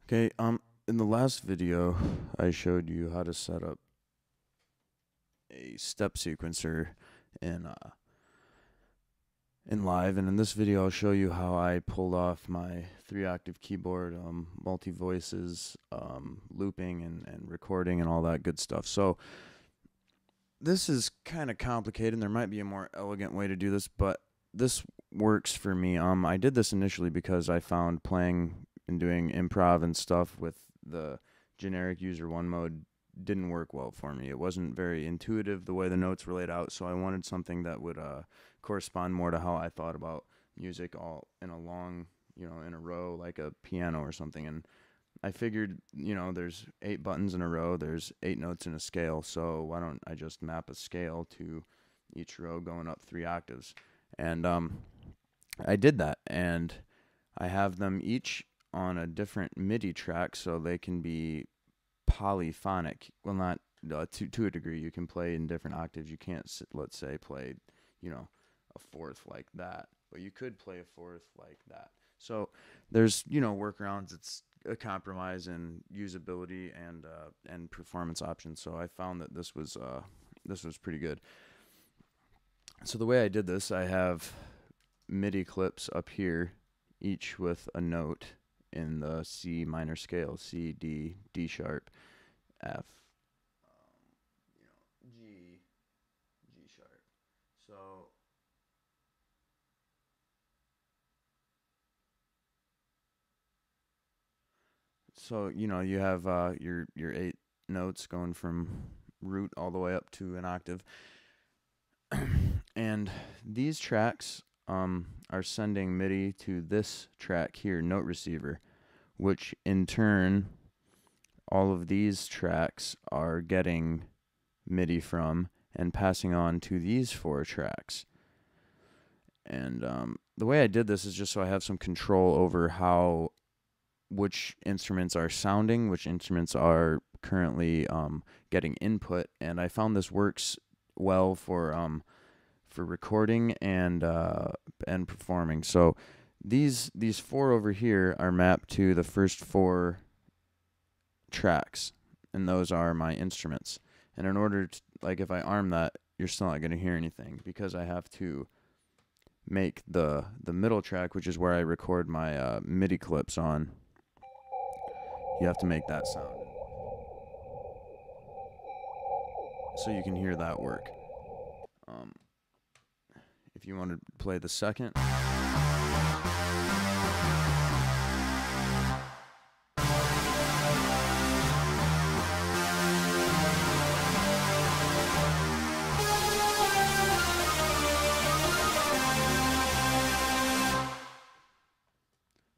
Okay, in the last video, I showed you how to set up a step sequencer in uh, in Live, and in this video, I'll show you how I pulled off my 3-octave keyboard, multi-voices, looping and recording and all that good stuff. So this is kind of complicated, and there might be a more elegant way to do this, but this works for me. I did this initially because I found playing and doing improv and stuff with the generic user one mode didn't work well for me. It wasn't very intuitive the way the notes were laid out, so I wanted something that would correspond more to how I thought about music, all in a long, in a row, like a piano or something. And I figured, there's 8 buttons in a row, there's 8 notes in a scale, so why don't I just map a scale to each row going up 3 octaves? And I did that, and I have them each on a different MIDI track so they can be polyphonic. Well, not to a degree. You can play in different octaves. You can't, let's say, play, a fourth like that, but you could play a fourth like that. So there's, workarounds. It's a compromise in usability and performance options. So I found that this was pretty good. So the way I did this, I have MIDI clips up here, each with a note in the C minor scale: C, D, D sharp, F, G, G sharp. So you have your 8 notes going from root all the way up to an octave. And these tracks are sending MIDI to this track here, note receiver, which in turn, all of these tracks are getting MIDI from and passing on to these 4 tracks. And the way I did this is just so I have some control over which instruments are sounding, which instruments are currently getting input, and I found this works well for recording and performing. So these 4 over here are mapped to the first 4 tracks, and those are my instruments. And in order to, like, if I arm that, you're still not going to hear anything because I have to make the middle track, which is where I record my MIDI clips on. You have to make that sound so you can hear that work. If you want to play the second.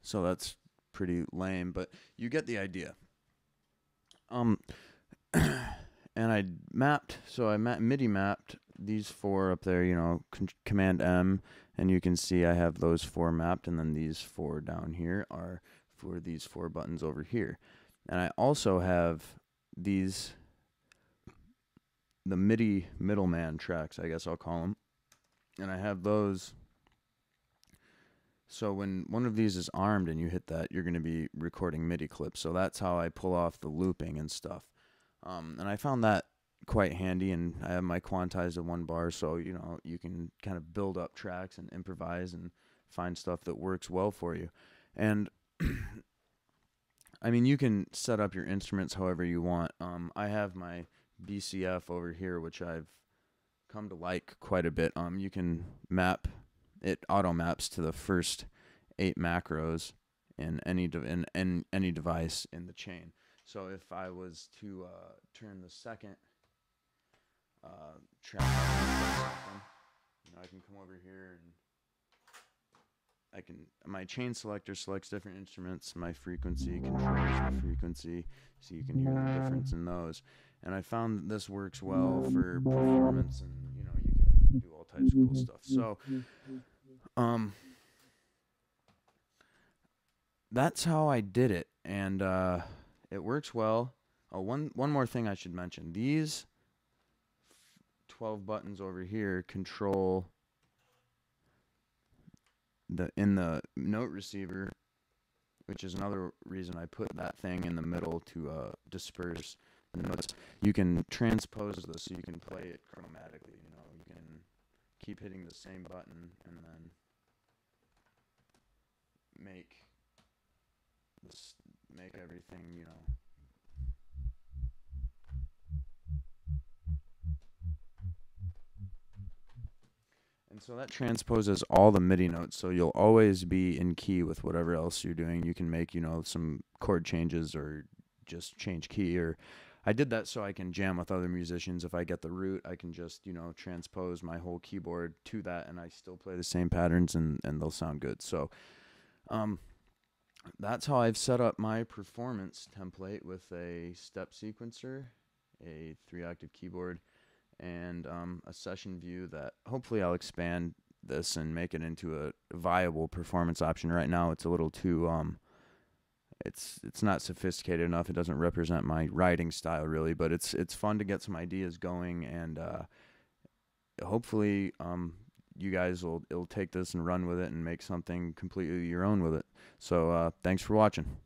So that's pretty lame, but you get the idea. And I MIDI mapped these 4 up there, Command M, and you can see I have those 4 mapped, and then these 4 down here are for these 4 buttons over here. And I also have the MIDI middleman tracks, I guess I'll call them, and I have those. So when one of these is armed and you hit that, you're going to be recording MIDI clips. So that's how I pull off the looping and stuff. And I found that quite handy, and I have my quantized to 1 bar, so you can kind of build up tracks and improvise and find stuff that works well for you. And I mean, you can set up your instruments however you want. I have my BCF over here, which I've come to like quite a bit. You can map it, auto maps to the first 8 macros in any device in the chain. So if I was to turn the second track on, I can come over here and my chain selector selects different instruments. My frequency controls the frequency, so you can hear the difference in those. And I found that this works well for performance, and you can do all types of cool stuff. So that's how I did it, and it works well. Oh, one more thing I should mention. These 12 buttons over here control in the note receiver. which is another reason I put that thing in the middle to disperse the notes. You can transpose this so you can play it chromatically. You know, you can keep hitting the same button and then make everything, you know. And so that transposes all the MIDI notes, so you'll always be in key with whatever else you're doing. You can make, you know, some chord changes or just change key. Or I did that so I can jam with other musicians. If I get the root, I can just, you know, transpose my whole keyboard to that, and I still play the same patterns, and they'll sound good. So that's how I've set up my performance template with a step sequencer, a 3-octave keyboard, and a session view that hopefully I'll expand this and make it into a viable performance option. Right now it's a little too it's not sophisticated enough. It doesn't represent my writing style really, but it's fun to get some ideas going, and hopefully you guys will take this and run with it and make something completely your own with it. So thanks for watching.